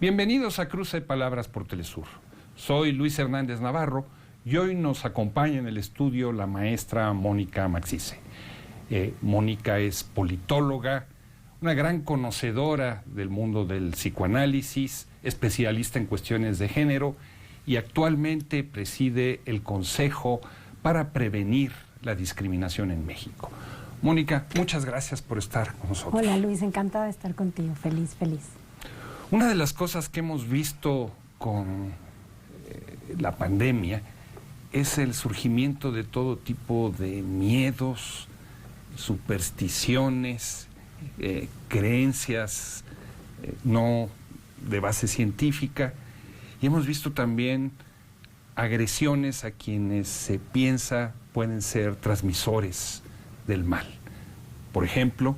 Bienvenidos a Cruce de Palabras por Telesur. Soy Luis Hernández Navarro y hoy nos acompaña en el estudio la maestra Mónica Maxice. Mónica es politóloga, una gran conocedora del mundo del psicoanálisis, especialista en cuestiones de género y actualmente preside el Consejo para Prevenir la Discriminación en México. Mónica, muchas gracias por estar con nosotros. Hola Luis, encantada de estar contigo, feliz. Una de las cosas que hemos visto con la pandemia es el surgimiento de todo tipo de miedos, supersticiones, creencias no de base científica, y hemos visto también agresiones a quienes se piensa pueden ser transmisores del mal. Por ejemplo,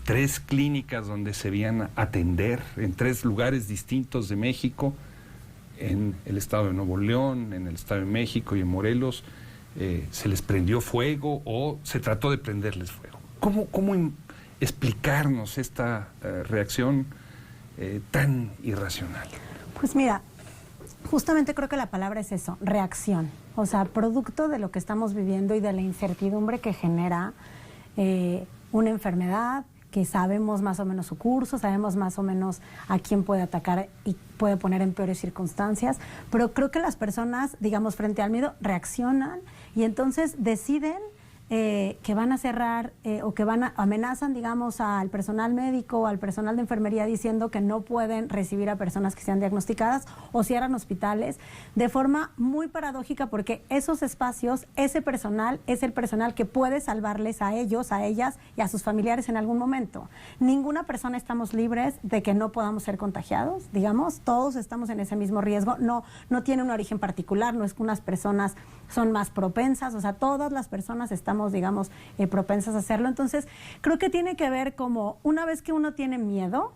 3 clínicas donde se veían atender en 3 lugares distintos de México, en el estado de Nuevo León, en el estado de México y en Morelos, se les prendió fuego o se trató de prenderles fuego. ¿Cómo explicarnos esta reacción tan irracional? Pues mira, justamente creo que la palabra es eso, reacción. O sea, producto de lo que estamos viviendo y de la incertidumbre que genera una enfermedad, que sabemos más o menos su curso, sabemos más o menos a quién puede atacar y puede poner en peores circunstancias, pero creo que las personas, digamos, frente al miedo, reaccionan y entonces deciden que van a cerrar o que amenazan, digamos, al personal médico o al personal de enfermería diciendo que no pueden recibir a personas que sean diagnosticadas o cierran hospitales de forma muy paradójica, porque esos espacios, ese personal es el personal que puede salvarles a ellos, a ellas y a sus familiares en algún momento. Ninguna persona estamos libres de que no podamos ser contagiados, digamos, todos estamos en ese mismo riesgo, no tiene un origen particular, no es que unas personas son más propensas, o sea, todas las personas estamos, digamos, propensas a hacerlo. Entonces, creo que tiene que ver como, una vez que uno tiene miedo,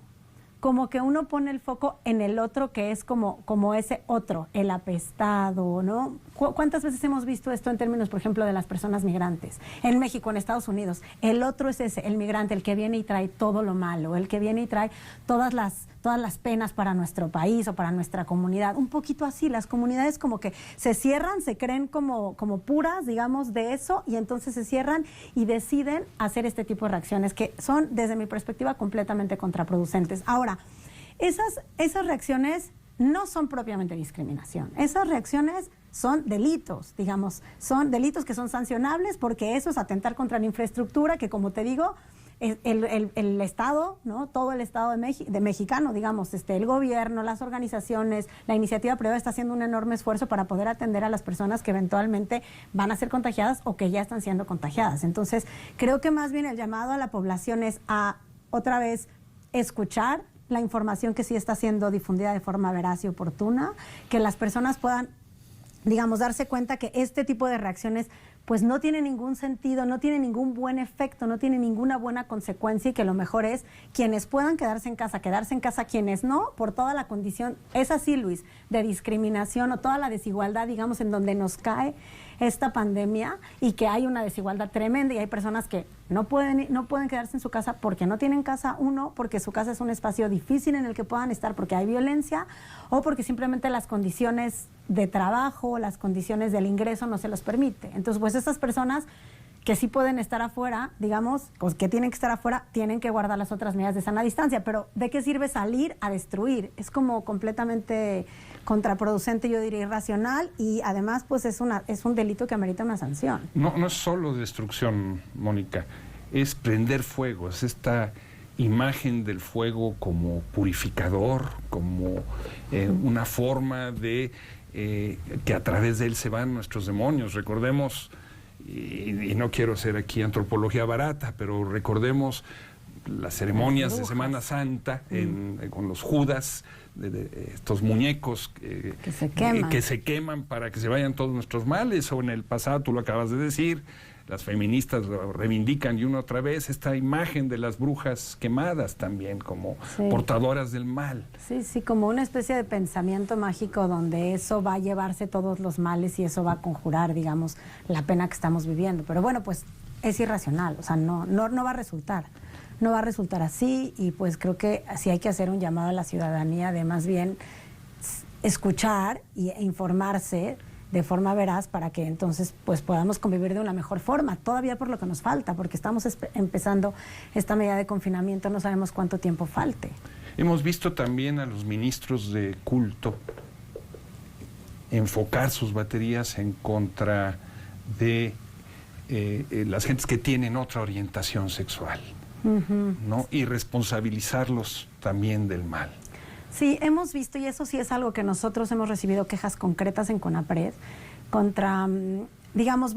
como que uno pone el foco en el otro, que es como ese otro, el apestado, ¿no? ¿Cuántas veces hemos visto esto en términos, por ejemplo, de las personas migrantes? En México, en Estados Unidos, el otro es ese, el migrante, el que viene y trae todo lo malo, el que viene y trae todas las penas para nuestro país o para nuestra comunidad. Un poquito así, las comunidades como que se cierran, se creen como puras, digamos, de eso, y entonces se cierran y deciden hacer este tipo de reacciones que son, desde mi perspectiva, completamente contraproducentes. Ahora, esas reacciones no son propiamente discriminación. Esas reacciones son delitos, digamos, son delitos que son sancionables, porque eso es atentar contra la infraestructura que, como te digo, el Estado, ¿no? Todo el Estado de mexicano, digamos, el gobierno, las organizaciones, la iniciativa privada está haciendo un enorme esfuerzo para poder atender a las personas que eventualmente van a ser contagiadas o que ya están siendo contagiadas. Entonces, creo que más bien el llamado a la población es a, otra vez, escuchar la información que sí está siendo difundida de forma veraz y oportuna, que las personas puedan, digamos, darse cuenta que este tipo de reacciones pues no tiene ningún sentido, no tiene ningún buen efecto, no tiene ninguna buena consecuencia, y que lo mejor es quienes puedan quedarse en casa, quienes no, por toda la condición, es así, Luis, de discriminación o toda la desigualdad, digamos, en donde nos cae esta pandemia, y que hay una desigualdad tremenda y hay personas que no pueden quedarse en su casa porque no tienen casa, porque su casa es un espacio difícil en el que puedan estar porque hay violencia, o porque simplemente las condiciones de trabajo, las condiciones del ingreso no se los permite. Entonces, pues estas personas que sí pueden estar afuera, digamos, pues que tienen que estar afuera, tienen que guardar las otras medidas de sana distancia, pero ¿de qué sirve salir a destruir? Es como completamente contraproducente, yo diría irracional, y además pues es un delito que amerita una sanción. No es solo destrucción, Mónica, es prender fuego, es esta imagen del fuego como purificador, como una forma de que a través de él se van nuestros demonios. Recordemos, y no quiero hacer aquí antropología barata, pero recordemos las ceremonias de Semana Santa con los Judas, de estos muñecos que se queman para que se vayan todos nuestros males, o en el pasado, tú lo acabas de decir, las feministas lo reivindican y una otra vez esta imagen de las brujas quemadas también como portadoras del mal. Sí, como una especie de pensamiento mágico donde eso va a llevarse todos los males y eso va a conjurar, digamos, la pena que estamos viviendo. Pero bueno, pues es irracional, o sea, no va a resultar. no va a resultar así, y pues creo que sí hay que hacer un llamado a la ciudadanía de más bien escuchar e informarse de forma veraz para que entonces pues podamos convivir de una mejor forma, todavía por lo que nos falta, porque estamos empezando esta medida de confinamiento, no sabemos cuánto tiempo falte. Hemos visto también a los ministros de culto enfocar sus baterías en contra de las gentes que tienen otra orientación sexual, ¿no? Y responsabilizarlos también del mal. Sí, hemos visto, y eso sí es algo que nosotros hemos recibido quejas concretas en CONAPRED contra, digamos,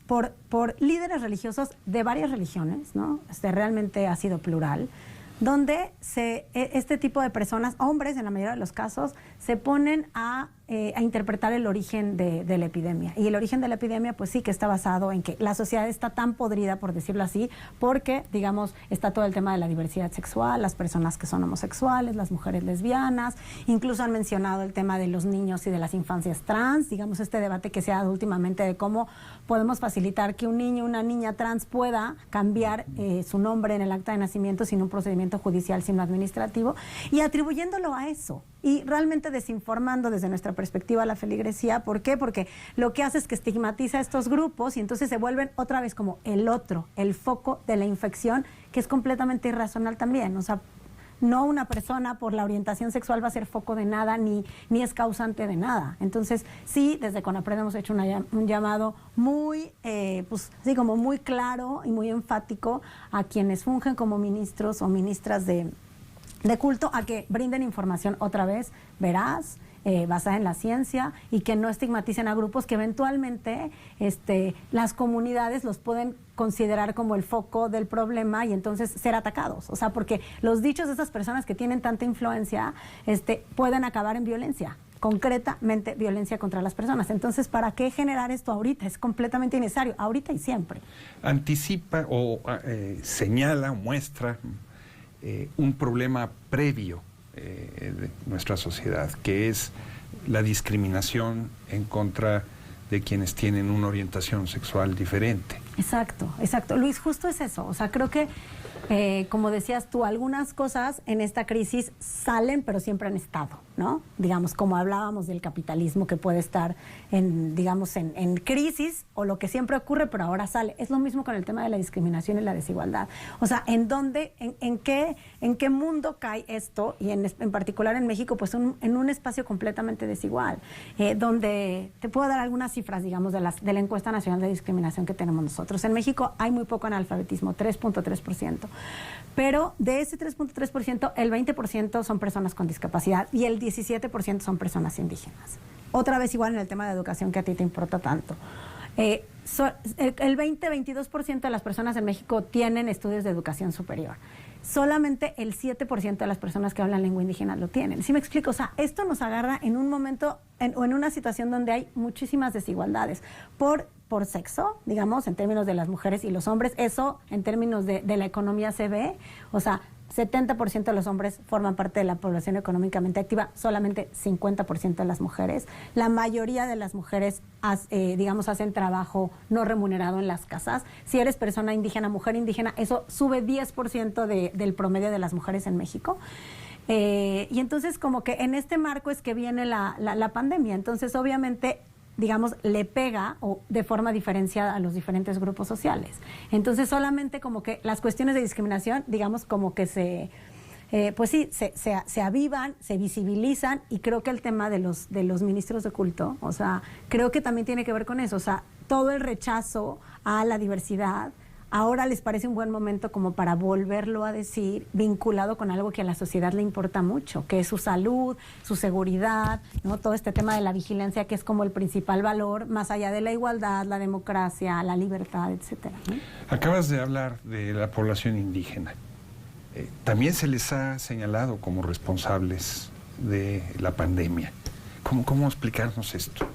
por líderes religiosos de varias religiones, ¿no? Realmente ha sido plural, donde este tipo de personas, hombres en la mayoría de los casos, se ponen a interpretar el origen de la epidemia. Y el origen de la epidemia, pues sí que está basado en que la sociedad está tan podrida, por decirlo así, porque, digamos, está todo el tema de la diversidad sexual, las personas que son homosexuales, las mujeres lesbianas, incluso han mencionado el tema de los niños y de las infancias trans, digamos, este debate que se ha dado últimamente de cómo podemos facilitar que un niño o una niña trans pueda cambiar su nombre en el acta de nacimiento sin un procedimiento judicial, sino administrativo, y atribuyéndolo a eso, y realmente desinformando desde nuestra perspectiva la feligresía. ¿Por qué? Porque lo que hace es que estigmatiza a estos grupos y entonces se vuelven otra vez como el otro, el foco de la infección, que es completamente irracional también. O sea, no una persona por la orientación sexual va a ser foco de nada ni es causante de nada. Entonces, sí, desde CONAPRED hemos hecho un llamado muy, pues, así como muy claro y muy enfático a quienes fungen como ministros o ministras de culto, a que brinden información otra vez veraz, basada en la ciencia, y que no estigmaticen a grupos que eventualmente las comunidades los pueden considerar como el foco del problema y entonces ser atacados. O sea, porque los dichos de esas personas que tienen tanta influencia pueden acabar en violencia, concretamente violencia contra las personas. Entonces, ¿para qué generar esto ahorita? Es completamente innecesario, ahorita y siempre. Anticipa o señala o muestra un problema previo de nuestra sociedad, que es la discriminación en contra de quienes tienen una orientación sexual diferente. Exacto, exacto. Luis, justo es eso. O sea, creo que, como decías tú, algunas cosas en esta crisis salen, pero siempre han estado, ¿no? Digamos, como hablábamos del capitalismo que puede estar en crisis, o lo que siempre ocurre, pero ahora sale. Es lo mismo con el tema de la discriminación y la desigualdad. O sea, ¿en qué mundo cae esto? Y en particular en México, pues en un espacio completamente desigual, donde te puedo dar algunas cifras, digamos, de la encuesta nacional de discriminación que tenemos nosotros. En México hay muy poco analfabetismo, 3.3%. Pero de ese 3.3%, el 20% son personas con discapacidad y el 17% son personas indígenas. Otra vez igual en el tema de educación que a ti te importa tanto. El 20-22% de las personas en México tienen estudios de educación superior. Solamente el 7% de las personas que hablan lengua indígena lo tienen. ¿Sí me explico? O sea, esto nos agarra en un momento o en una situación donde hay muchísimas desigualdades por sexo, digamos, en términos de las mujeres y los hombres. Eso, en términos de la economía, se ve. O sea, 70% de los hombres forman parte de la población económicamente activa, solamente 50% de las mujeres. La mayoría de las mujeres, hacen trabajo no remunerado en las casas. Si eres persona indígena, mujer indígena, eso sube 10% del promedio de las mujeres en México. Y entonces, como que en este marco es que viene la pandemia. Entonces, obviamente, digamos, le pega o de forma diferenciada a los diferentes grupos sociales. Entonces, solamente como que las cuestiones de discriminación, digamos, como que se avivan, se visibilizan, y creo que el tema de los ministros de culto, o sea, creo que también tiene que ver con eso. O sea, todo el rechazo a la diversidad, ahora les parece un buen momento como para volverlo a decir, vinculado con algo que a la sociedad le importa mucho, que es su salud, su seguridad, ¿no? Todo este tema de la vigilancia, que es como el principal valor, más allá de la igualdad, la democracia, la libertad, etcétera, ¿no? Acabas de hablar de la población indígena. También se les ha señalado como responsables de la pandemia. ¿Cómo explicarnos esto?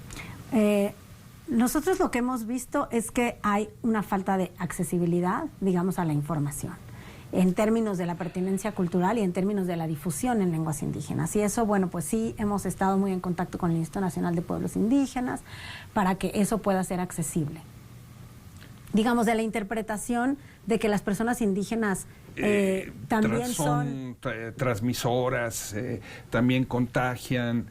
Nosotros lo que hemos visto es que hay una falta de accesibilidad, digamos, a la información, en términos de la pertinencia cultural y en términos de la difusión en lenguas indígenas. Y eso, bueno, pues sí, hemos estado muy en contacto con el Instituto Nacional de Pueblos Indígenas para que eso pueda ser accesible. Digamos, de la interpretación de que las personas indígenas también son transmisoras, también contagian,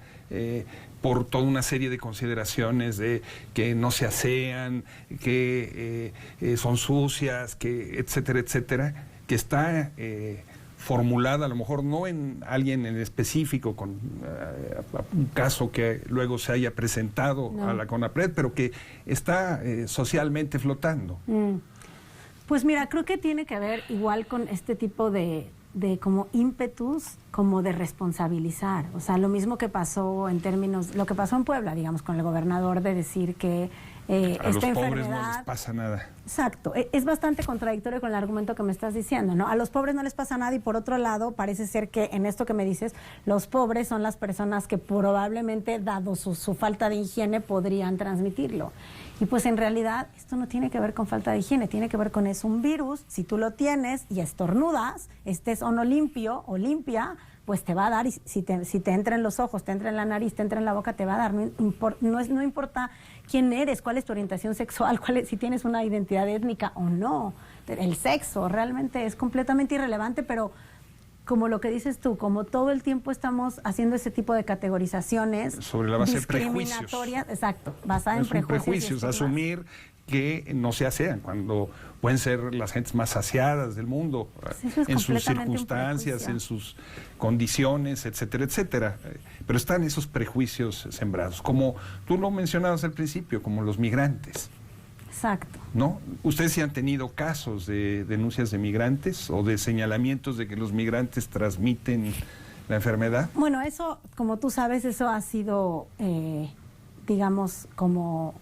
por toda una serie de consideraciones de que no se asean, que son sucias, que etcétera, etcétera, que está formulada a lo mejor no en alguien en específico, con un caso que luego se haya presentado a la CONAPRED, pero que está socialmente flotando. Pues mira, creo que tiene que ver igual con este tipo de como ímpetus, como de responsabilizar. O sea, lo mismo que pasó en términos, lo que pasó en Puebla, digamos, con el gobernador, de decir que a los esta pobres enfermedad no les pasa nada. Exacto, es bastante contradictorio con el argumento que me estás diciendo, ¿no? A los pobres no les pasa nada y por otro lado parece ser que en esto que me dices, los pobres son las personas que probablemente, dado su falta de higiene, podrían transmitirlo. Y pues en realidad esto no tiene que ver con falta de higiene, tiene que ver con es un virus. Si tú lo tienes y estornudas, estés o no limpio o limpia, pues te va a dar, y si te entra en los ojos, te entra en la nariz, te entra en la boca, te va a dar. No importa quién eres, cuál es tu orientación sexual, si tienes una identidad étnica o no. El sexo realmente es completamente irrelevante, pero como lo que dices tú, como todo el tiempo estamos haciendo ese tipo de categorizaciones sobre la base de discriminatorias, exacto, basada en prejuicios, asumir que no se asean cuando pueden ser las gentes más saciadas del mundo, pues en sus circunstancias, en sus condiciones, etcétera, etcétera. Pero están esos prejuicios sembrados, como tú lo mencionabas al principio, como los migrantes. Exacto. ¿No? ¿Ustedes sí han tenido casos de denuncias de migrantes o de señalamientos de que los migrantes transmiten la enfermedad? Bueno, eso, como tú sabes, eso ha sido, digamos, como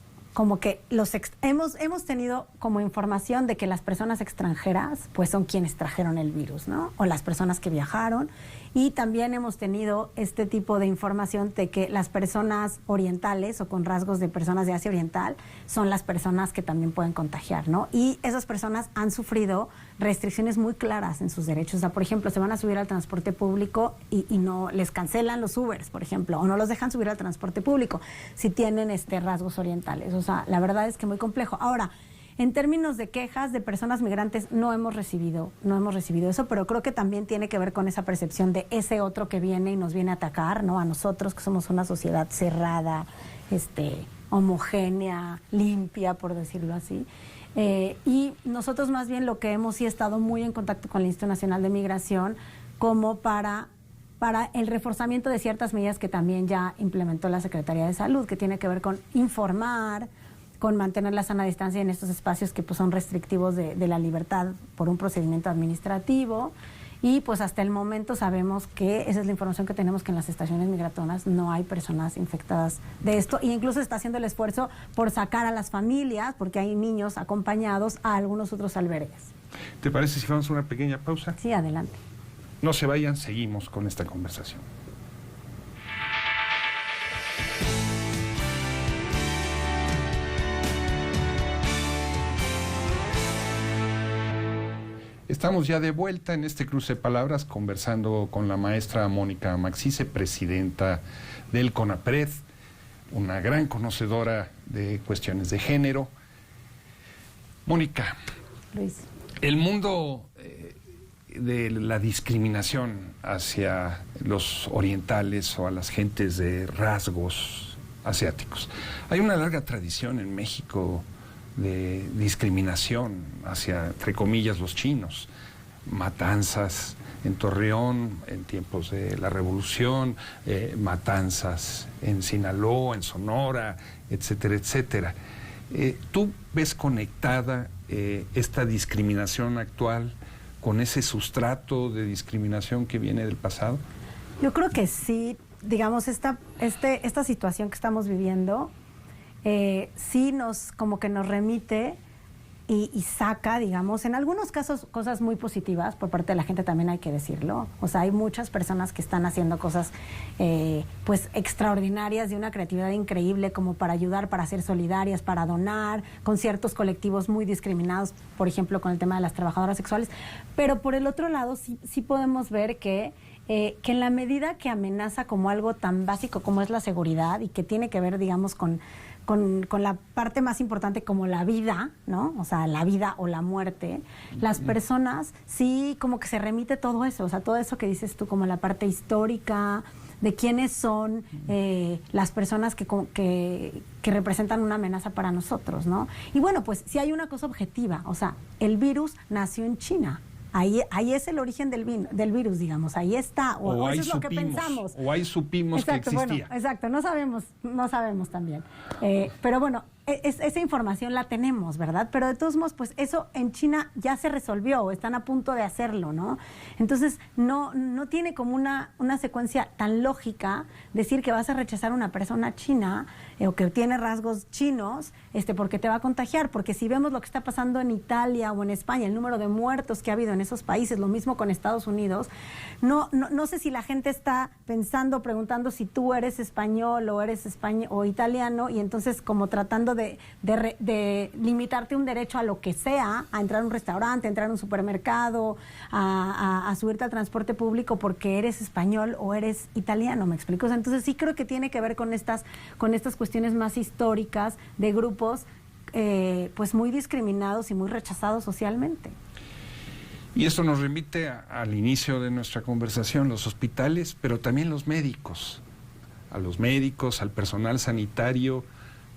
que hemos tenido como información de que las personas extranjeras pues son quienes trajeron el virus, ¿no? O las personas que viajaron. Y también hemos tenido este tipo de información de que las personas orientales o con rasgos de personas de Asia Oriental son las personas que también pueden contagiar, ¿no? Y esas personas han sufrido restricciones muy claras en sus derechos. O sea, por ejemplo, se van a subir al transporte público y no les cancelan los Ubers, por ejemplo, o no los dejan subir al transporte público si tienen rasgos orientales. O sea, la verdad es que muy complejo. Ahora, en términos de quejas de personas migrantes, no hemos recibido eso, pero creo que también tiene que ver con esa percepción de ese otro que viene y nos viene a atacar, ¿no? A nosotros, que somos una sociedad cerrada, homogénea, limpia, por decirlo así. Y nosotros más bien lo que hemos sí estado muy en contacto con el Instituto Nacional de Migración como para el reforzamiento de ciertas medidas que también ya implementó la Secretaría de Salud, que tiene que ver con informar, con mantener la sana distancia en estos espacios que pues, son restrictivos de la libertad por un procedimiento administrativo. Y pues hasta el momento sabemos que esa es la información que tenemos, que en las estaciones migratorias no hay personas infectadas de esto, e incluso se está haciendo el esfuerzo por sacar a las familias, porque hay niños acompañados, a algunos otros albergues. ¿Te parece si vamos a una pequeña pausa? Sí, adelante. No se vayan, seguimos con esta conversación. Estamos ya de vuelta en este cruce de palabras conversando con la maestra Mónica Maxice, presidenta del CONAPRED, una gran conocedora de cuestiones de género. Mónica, Luis, el mundo de la discriminación hacia los orientales o a las gentes de rasgos asiáticos. Hay una larga tradición en México de discriminación hacia, entre comillas, los chinos. Matanzas en Torreón en tiempos de la Revolución, matanzas en Sinaloa, en Sonora, etcétera, etcétera. ¿Tú ves conectada esta discriminación actual con ese sustrato de discriminación que viene del pasado? Yo creo que sí, digamos, esta situación que estamos viviendo sí como que nos remite y saca, digamos, en algunos casos cosas muy positivas por parte de la gente, también hay que decirlo. O sea, hay muchas personas que están haciendo cosas pues extraordinarias, de una creatividad increíble, como para ayudar, para ser solidarias, para donar, con ciertos colectivos muy discriminados, por ejemplo, con el tema de las trabajadoras sexuales. Pero por el otro lado, sí podemos ver que en la medida que amenaza como algo tan básico como es la seguridad y que tiene que ver, digamos, con con la parte más importante como la vida, ¿no? O sea, la vida o la muerte, las personas sí como que se remite todo eso, o sea, todo eso que dices tú, como la parte histórica, de quiénes son las personas que representan una amenaza para nosotros, ¿no? Y bueno, pues sí hay una cosa objetiva, o sea, el virus nació en China. Ahí es el origen del virus, digamos, ahí está, o eso es lo que pensamos. O ahí supimos exacto, que existía. Bueno, exacto, no sabemos también. Pero bueno, esa información la tenemos, ¿verdad? Pero de todos modos, pues eso en China ya se resolvió, o están a punto de hacerlo, ¿no? Entonces, no tiene como una secuencia tan lógica decir que vas a rechazar a una persona china o que tiene rasgos chinos, porque te va a contagiar, porque si vemos lo que está pasando en Italia o en España, el número de muertos que ha habido en esos países, lo mismo con Estados Unidos, no sé si la gente está pensando, preguntando si tú eres español o eres o italiano, y entonces como tratando de limitarte un derecho a lo que sea, a entrar a un restaurante, a entrar a un supermercado, a subirte al transporte público porque eres español o eres italiano, ¿me explico? O sea, entonces sí creo que tiene que ver con estas cuestiones más históricas de grupos pues muy discriminados y muy rechazados socialmente. Y esto nos remite al inicio de nuestra conversación, los hospitales, pero también los médicos. A los médicos, al personal sanitario,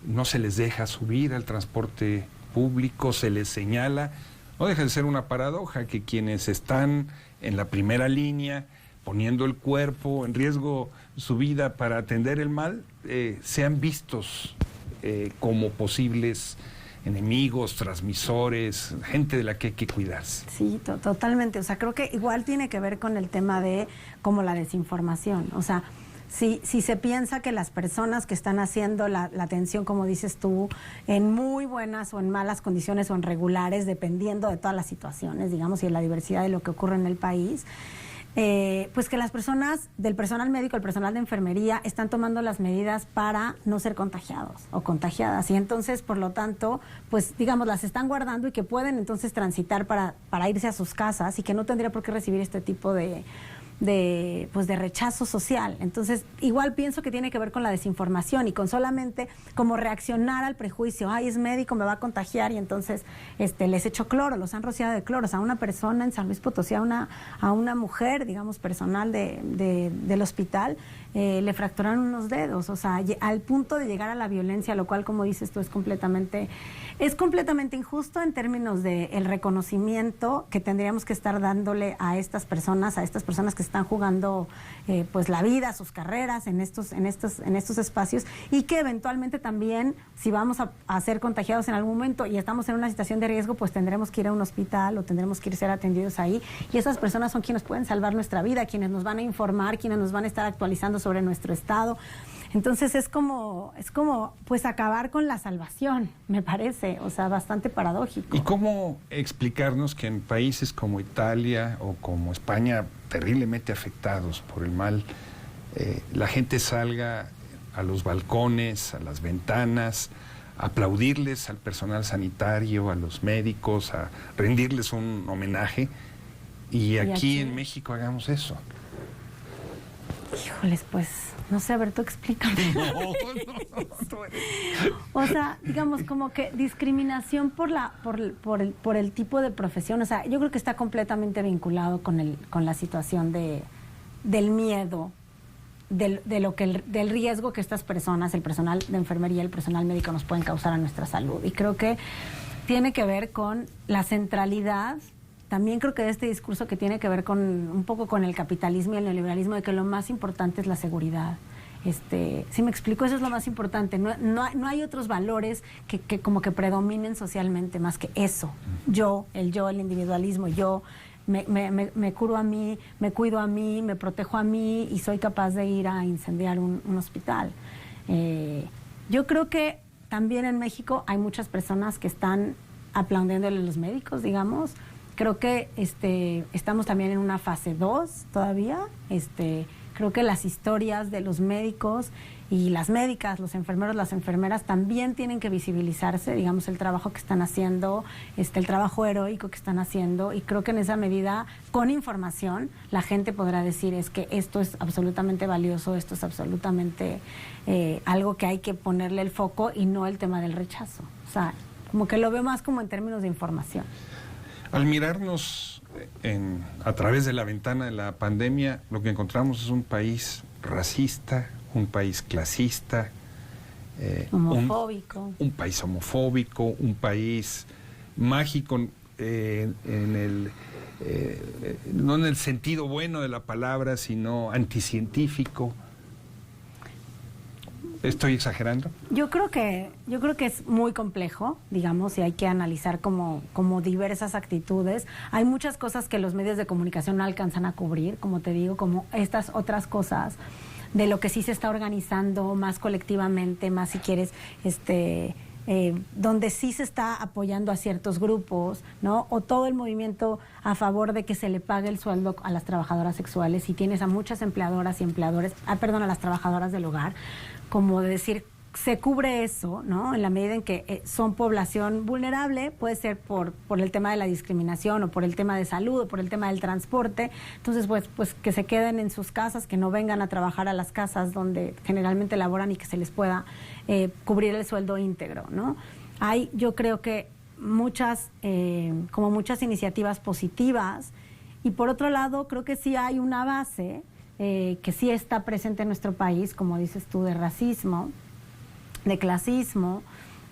no se les deja subir al transporte público, se les señala. No deja de ser una paradoja que quienes están en la primera línea, poniendo el cuerpo en riesgo, su vida para atender el mal, sean vistos como posibles enemigos, transmisores, gente de la que hay que cuidarse. Sí, totalmente. O sea, creo que igual tiene que ver con el tema de como la desinformación. O sea, si se piensa que las personas que están haciendo la atención, como dices tú, en muy buenas o en malas condiciones o en regulares, dependiendo de todas las situaciones, digamos, y de la diversidad de lo que ocurre en el país, pues que las personas del personal médico, el personal de enfermería, están tomando las medidas para no ser contagiados o contagiadas, y entonces, por lo tanto, pues digamos, las están guardando y que pueden entonces transitar para irse a sus casas y que no tendría por qué recibir este tipo de rechazo social. Entonces, igual pienso que tiene que ver con la desinformación y con solamente como reaccionar al prejuicio. Ay, es médico, me va a contagiar, y entonces les echo cloro, los han rociado de cloro. O sea, a una persona en San Luis Potosí, a una mujer, digamos, personal del hospital, le fracturaron unos dedos. O sea, al punto de llegar a la violencia, lo cual, como dices tú, es completamente injusto en términos de el reconocimiento que tendríamos que estar dándole a estas personas que están jugando pues la vida, sus carreras en estos espacios, y que eventualmente también, si vamos a ser contagiados en algún momento y estamos en una situación de riesgo, pues tendremos que ir a un hospital o tendremos que ir a ser atendidos ahí, y esas personas son quienes pueden salvar nuestra vida, quienes nos van a informar, quienes nos van a estar actualizando sobre nuestro estado. Entonces es como pues acabar con la salvación, me parece, o sea, bastante paradójico. ¿Y cómo explicarnos que en países como Italia o como España, terriblemente afectados por el mal, la gente salga a los balcones, a las ventanas, a aplaudirles al personal sanitario, a los médicos, a rendirles un homenaje, y aquí en México hagamos eso? Híjoles, pues, no sé, a ver, tú explícame. No. O sea, digamos, como que discriminación por el tipo de profesión. O sea, yo creo que está completamente vinculado con la situación del miedo, del riesgo que estas personas, el personal de enfermería, el personal médico, nos pueden causar a nuestra salud. Y creo que tiene que ver con la centralidad. También creo que de este discurso que tiene que ver un poco con el capitalismo y el neoliberalismo, de que lo más importante es la seguridad. Si me explico, eso es lo más importante. No hay otros valores que como que predominen socialmente más que eso. El individualismo, yo me curo a mí, me cuido a mí, me protejo a mí y soy capaz de ir a incendiar un hospital. Yo creo que también en México hay muchas personas que están aplaudiéndole a los médicos, digamos. Creo que estamos también en una fase 2 todavía, Creo que las historias de los médicos y las médicas, los enfermeros, las enfermeras también tienen que visibilizarse, digamos, el trabajo que están haciendo, el trabajo heroico que están haciendo, y creo que en esa medida, con información, la gente podrá decir es que esto es absolutamente valioso, esto es absolutamente algo que hay que ponerle el foco y no el tema del rechazo. O sea, como que lo veo más como en términos de información. Al mirarnos a través de la ventana de la pandemia, lo que encontramos es un país racista, un país clasista, homofóbico. Un país homofóbico, un país mágico, no en el sentido bueno de la palabra, sino anticientífico. ¿Estoy exagerando? Yo creo que es muy complejo, digamos, y hay que analizar como diversas actitudes. Hay muchas cosas que los medios de comunicación no alcanzan a cubrir, como te digo, como estas otras cosas de lo que sí se está organizando más colectivamente, más si quieres, donde sí se está apoyando a ciertos grupos, ¿no? O todo el movimiento a favor de que se le pague el sueldo a las trabajadoras sexuales, y tienes a muchas empleadoras y empleadores, a las trabajadoras del hogar, como de decir, se cubre eso, ¿no? En la medida en que son población vulnerable, puede ser por el tema de la discriminación, o por el tema de salud, o por el tema del transporte. Entonces, pues que se queden en sus casas, que no vengan a trabajar a las casas donde generalmente laboran, y que se les pueda cubrir el sueldo íntegro, ¿no? Hay, yo creo que muchas iniciativas positivas, y por otro lado, creo que sí hay una base que sí está presente en nuestro país, como dices tú, de racismo, de clasismo,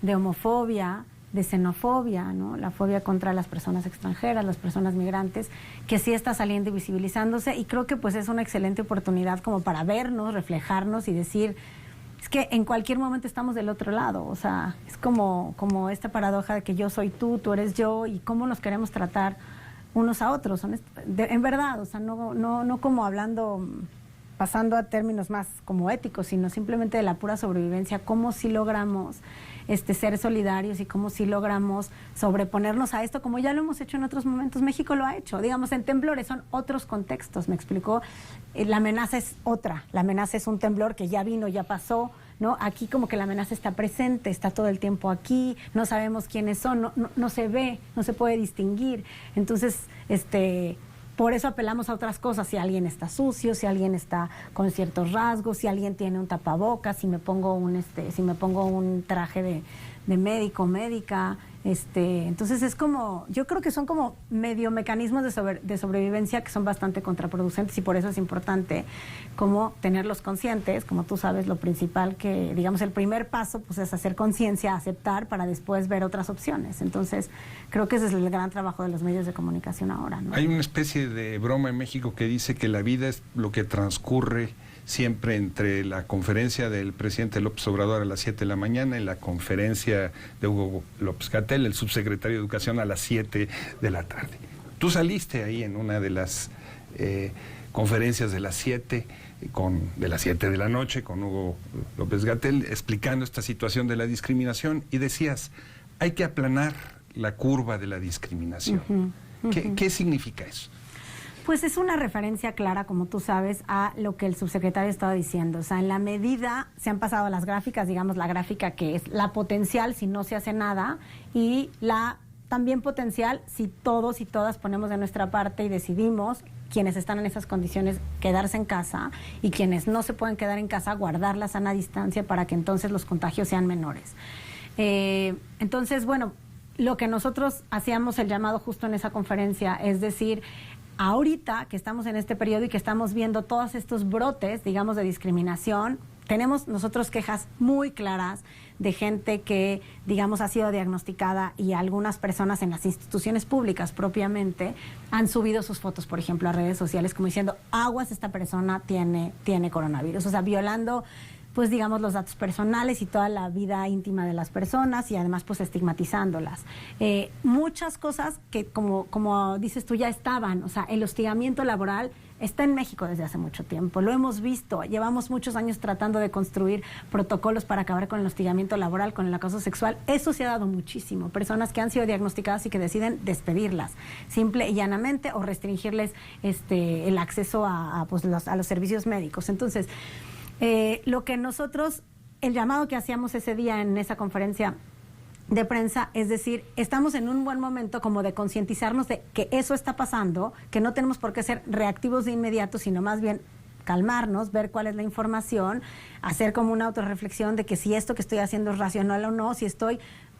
de homofobia, de xenofobia, ¿no? La fobia contra las personas extranjeras, las personas migrantes, que sí está saliendo y visibilizándose, y creo que pues es una excelente oportunidad como para vernos, reflejarnos y decir, es que en cualquier momento estamos del otro lado. O sea, es como esta paradoja de que yo soy tú, tú eres yo, y cómo nos queremos tratar unos a otros, en verdad, o sea, no como hablando, pasando a términos más como éticos, sino simplemente de la pura sobrevivencia, cómo sí logramos ser solidarios, y cómo sí logramos sobreponernos a esto, como ya lo hemos hecho en otros momentos. México lo ha hecho, digamos, en temblores son otros contextos, me explicó, la amenaza es otra, la amenaza es un temblor que ya vino, ya pasó, ¿no? Aquí como que la amenaza está presente, está todo el tiempo aquí, no sabemos quiénes son, no se ve, no se puede distinguir. Entonces, por eso apelamos a otras cosas, si alguien está sucio, si alguien está con ciertos rasgos, si alguien tiene un tapabocas, si me pongo un traje de médico, médica, entonces es como, yo creo que son como medio mecanismos de sobrevivencia que son bastante contraproducentes, y por eso es importante como tenerlos conscientes. Como tú sabes, lo principal que, digamos, el primer paso pues es hacer conciencia, aceptar, para después ver otras opciones. Entonces creo que ese es el gran trabajo de los medios de comunicación ahora, ¿no? Hay una especie de broma en México que dice que la vida es lo que transcurre siempre entre la conferencia del presidente López Obrador a las 7 de la mañana y la conferencia de Hugo López-Gatell, el subsecretario de Educación, a las 7 de la tarde. Tú saliste ahí en una de las conferencias de las 7 de la noche con Hugo López-Gatell, explicando esta situación de la discriminación, y decías, hay que aplanar la curva de la discriminación. ¿Qué significa eso? Pues es una referencia clara, como tú sabes, a lo que el subsecretario estaba diciendo. O sea, en la medida, se han pasado las gráficas, digamos, la gráfica que es la potencial si no se hace nada, y la también potencial si todos y todas ponemos de nuestra parte y decidimos, quienes están en esas condiciones, quedarse en casa, y quienes no se pueden quedar en casa, guardar la sana distancia para que entonces los contagios sean menores. Entonces, bueno, lo que nosotros hacíamos el llamado justo en esa conferencia, es decir, ahorita que estamos en este periodo y que estamos viendo todos estos brotes, digamos, de discriminación, tenemos nosotros quejas muy claras de gente que, digamos, ha sido diagnosticada, y algunas personas en las instituciones públicas propiamente han subido sus fotos, por ejemplo, a redes sociales, como diciendo, aguas, esta persona tiene coronavirus. O sea, violando pues digamos los datos personales y toda la vida íntima de las personas y además pues estigmatizándolas. Muchas cosas que como dices tú ya estaban, o sea, el hostigamiento laboral está en México desde hace mucho tiempo, lo hemos visto, llevamos muchos años tratando de construir protocolos para acabar con el hostigamiento laboral, con el acoso sexual, eso se ha dado muchísimo, personas que han sido diagnosticadas y que deciden despedirlas, simple y llanamente, o restringirles el acceso a los servicios médicos. Entonces, lo que nosotros, el llamado que hacíamos ese día en esa conferencia de prensa, es decir, estamos en un buen momento como de concientizarnos de que eso está pasando, que no tenemos por qué ser reactivos de inmediato, sino más bien calmarnos, ver cuál es la información, hacer como una autorreflexión de que si esto que estoy haciendo es racional o no, si estoy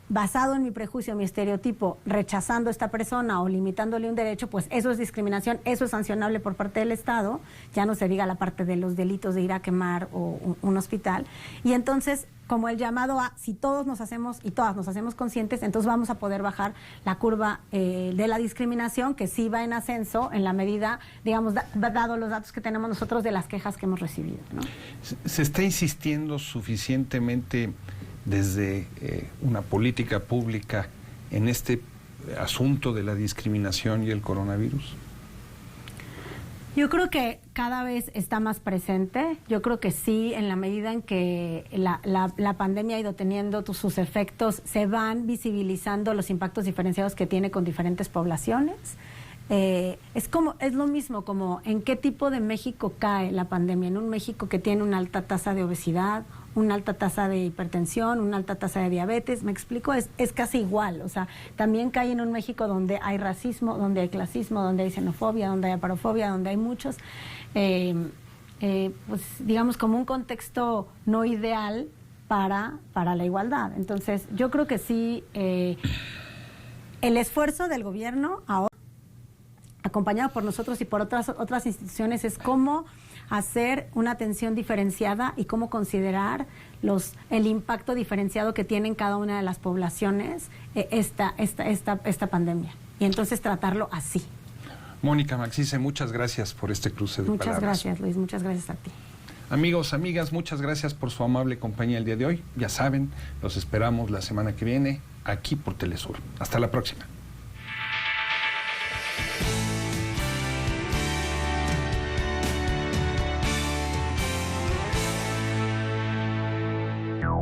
basado en mi prejuicio, mi estereotipo, rechazando a esta persona o limitándole un derecho, pues eso es discriminación, eso es sancionable por parte del Estado, ya no se diga la parte de los delitos de ir a quemar un hospital. Y entonces, como el llamado a, si todos nos hacemos y todas nos hacemos conscientes, entonces vamos a poder bajar la curva de la discriminación, que sí va en ascenso en la medida, digamos, dado los datos que tenemos nosotros de las quejas que hemos recibido, ¿no? ¿Se está insistiendo suficientemente desde una política pública en este asunto de la discriminación y el coronavirus? Yo creo que cada vez está más presente. Yo creo que sí, en la medida en que la pandemia ha ido teniendo sus efectos, se van visibilizando los impactos diferenciados que tiene con diferentes poblaciones. Es lo mismo como en qué tipo de México cae la pandemia, en un México que tiene una alta tasa de obesidad, una alta tasa de hipertensión, una alta tasa de diabetes, me explico, es casi igual, o sea, también cae en un México donde hay racismo, donde hay clasismo, donde hay xenofobia, donde hay aparofobia, donde hay muchos, pues digamos como un contexto no ideal para la igualdad. Entonces, yo creo que sí, el esfuerzo del gobierno ahora, acompañado por nosotros y por otras instituciones, es cómo hacer una atención diferenciada y cómo considerar el impacto diferenciado que tiene en cada una de las poblaciones esta pandemia. Y entonces tratarlo así. Mónica Magsice, muchas gracias por este cruce de palabras. Muchas gracias, Luis, muchas gracias a ti. Amigos, amigas, muchas gracias por su amable compañía el día de hoy. Ya saben, los esperamos la semana que viene aquí por Telesur. Hasta la próxima.